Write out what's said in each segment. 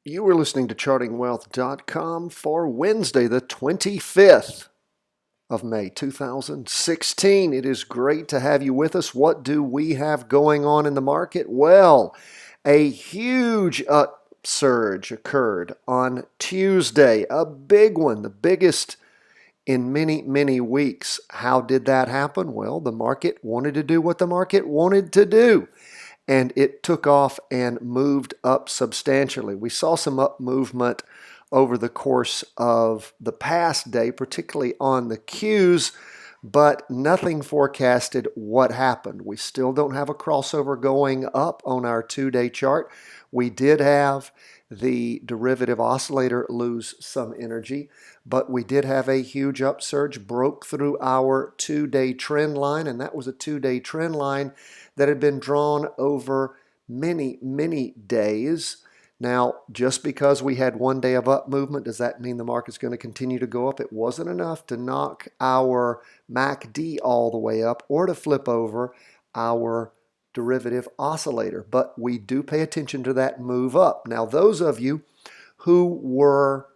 You were listening to chartingwealth.com for Wednesday, the 25th of May, 2016. It is great to have you with us. What do we have going on in the market? Well, a huge upsurge occurred on Tuesday, a big one, the biggest in many, many weeks. How did that happen? Well, the market wanted to do what the market wanted to do, and it took off and moved up substantially. We saw some up movement over the course of the past day, particularly on the Qs, but nothing forecasted what happened. We still don't have a crossover going up on our 2-day chart. We did have the derivative oscillator lose some energy, but we did have a huge upsurge, broke through our 2-day trend line, and that was a 2-day trend line that had been drawn over many, many days. Now, just because we had 1 day of up movement, does that mean the market's going to continue to go up? It wasn't enough to knock our MACD all the way up or to flip over our derivative oscillator, but we do pay attention to that move up. Now, those of you who were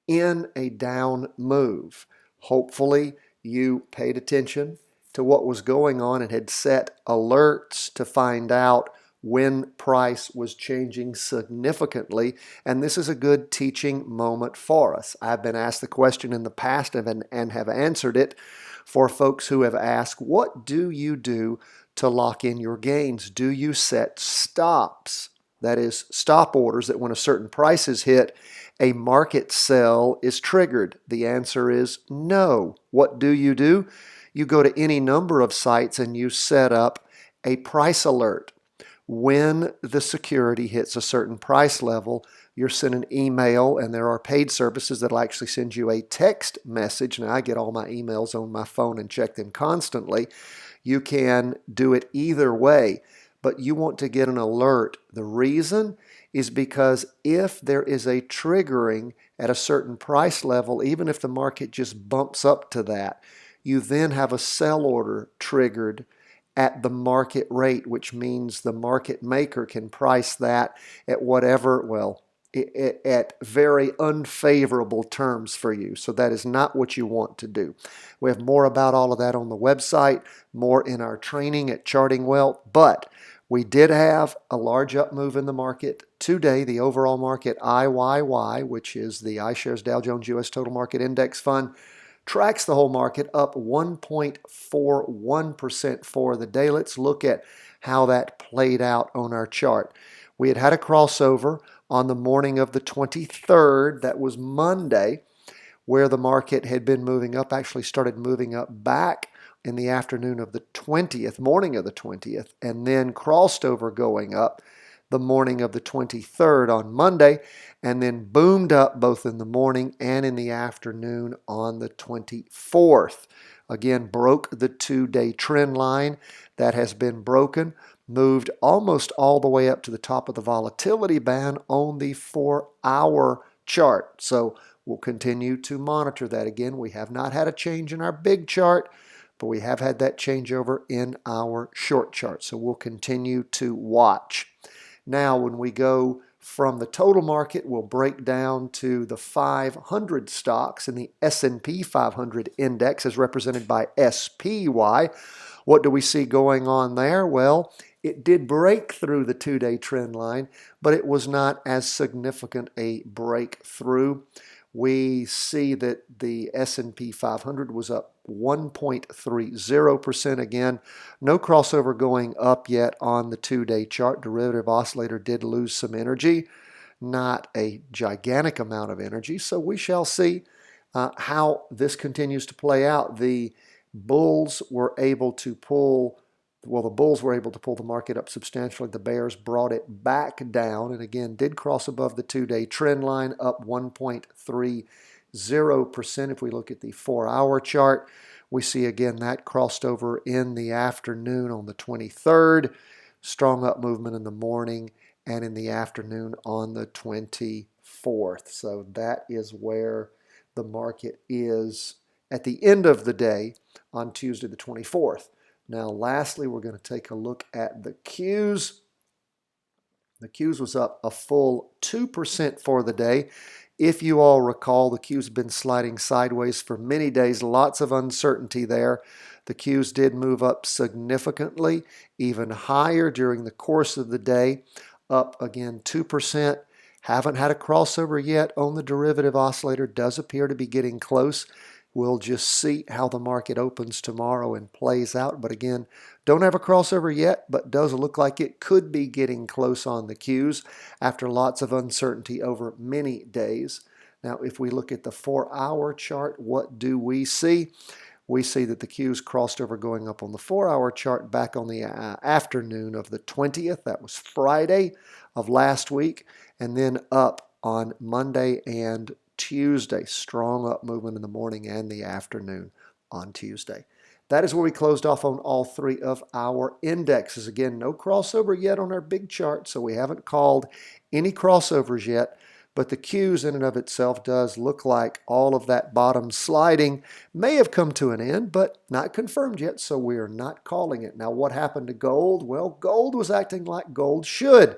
in a down move, hopefully you paid attention to what was going on and had set alerts to find out when price was changing significantly, and this is a good teaching moment for us. I've been asked the question in the past and have answered it for folks who have asked, what do you do to lock in your gains? Do you set stops? That is, stop orders that when a certain price is hit, a market sell is triggered. The answer is no. What do? You go to any number of sites and you set up a price alert. When the security hits a certain price level, you're sent an email, and there are paid services that will actually send you a text message. Now, I get all my emails on my phone and check them constantly. You can do it either way, but you want to get an alert. The reason is because if there is a triggering at a certain price level, even if the market just bumps up to that, you then have a sell order triggered at the market rate, which means the market maker can price that at whatever, well, at very unfavorable terms for you. So that is not what you want to do. We have more about all of that on the website, more in our training at Charting Wealth, but we did have a large up move in the market today. The overall market IYY, which is the iShares Dow Jones US Total Market Index Fund, tracks the whole market up 1.41% for the day. Let's look at how that played out on our chart. We had a crossover on the morning of the 23rd, that was Monday, where the market had been moving up, actually started moving up back in the afternoon of the 20th, morning of the 20th, and then crossed over going up the morning of the 23rd on Monday, and then boomed up both in the morning and in the afternoon on the 24th. Again, broke the 2-day trend line. That has been broken, moved almost all the way up to the top of the volatility band on the 4-hour chart. So we'll continue to monitor that. Again, we have not had a change in our big chart, but we have had that changeover in our short chart. So we'll continue to watch. Now, when we go from the total market, we'll break down to the 500 stocks in the S&P 500 index as represented by SPY. What do we see going on there? Well, it did break through the 2-day trend line, but it was not as significant a breakthrough. We see that the S&P 500 was up 1.30%. Again, no crossover going up yet on the 2-day chart. Derivative oscillator did lose some energy, not a gigantic amount of energy. So we shall see how this continues to play out. The bulls were able to pull the market up substantially. The bears brought it back down and again did cross above the 2-day trend line, up 1.30%. If we look at the 4-hour chart, we see again that crossed over in the afternoon on the 23rd. Strong up movement in the morning and in the afternoon on the 24th. So that is where the market is at the end of the day on Tuesday the 24th. Now, lastly, we're going to take a look at the Qs. The Qs was up a full 2% for the day. If you all recall, the Qs have been sliding sideways for many days. Lots of uncertainty there. The Qs did move up significantly, even higher during the course of the day, up again 2%. Haven't had a crossover yet on the derivative oscillator. Does appear to be getting close. We'll just see how the market opens tomorrow and plays out. But again, don't have a crossover yet, but does look like it could be getting close on the Qs after lots of uncertainty over many days. Now, if we look at the 4-hour chart, what do we see? We see that the Qs crossed over going up on the 4-hour chart back on the afternoon of the 20th. That was Friday of last week, and then up on Monday and Tuesday. Strong up movement in the morning and the afternoon on Tuesday. That is where we closed off on all three of our indexes. Again, no crossover yet on our big chart, so we haven't called any crossovers yet. But the Qs in and of itself does look like all of that bottom sliding may have come to an end, but not confirmed yet, so we are not calling it. Now, what happened to gold? Well, gold was acting like gold should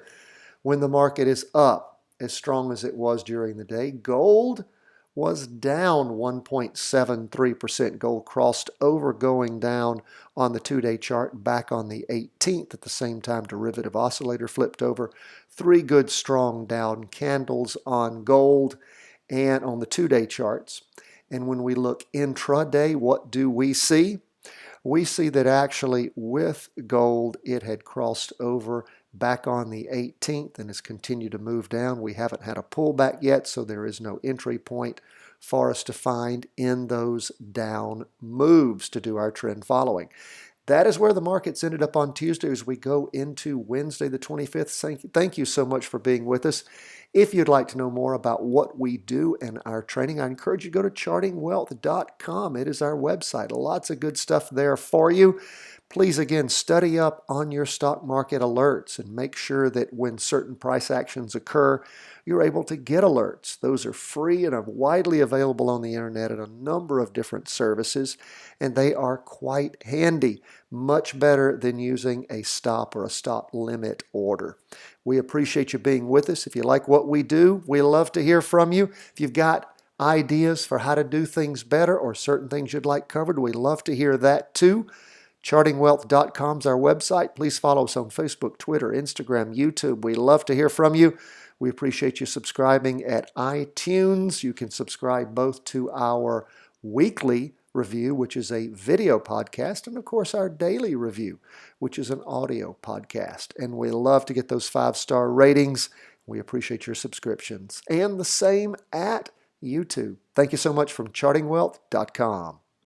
when the market is up as strong as it was during the day. Gold was down 1.73%. Gold crossed over going down on the 2-day chart back on the 18th. At the same time, derivative oscillator flipped over. 3 good strong down candles on gold and on the 2-day charts. And when we look intraday, what do we see? We see that actually with gold, it had crossed over back on the 18th and has continued to move down. We haven't had a pullback yet, so there is no entry point for us to find in those down moves to do our trend following. That is where the markets ended up on Tuesday as we go into Wednesday the 25th. Thank you so much for being with us. If you'd like to know more about what we do in our training, I encourage you to go to chartingwealth.com. It is our website. Lots of good stuff there for you. Please, again, study up on your stock market alerts and make sure that when certain price actions occur, you're able to get alerts. Those are free and are widely available on the internet at a number of different services, and they are quite handy, much better than using a stop or a stop limit order. We appreciate you being with us. If you like what we do, we love to hear from you. If you've got ideas for how to do things better or certain things you'd like covered, we love to hear that too. Chartingwealth.com is our website. Please follow us on Facebook, Twitter, Instagram, YouTube. We love to hear from you. We appreciate you subscribing at iTunes. You can subscribe both to our weekly review, which is a video podcast, and of course our daily review, which is an audio podcast. And we love to get those 5-star ratings. We appreciate your subscriptions. And the same at YouTube. Thank you so much from chartingwealth.com.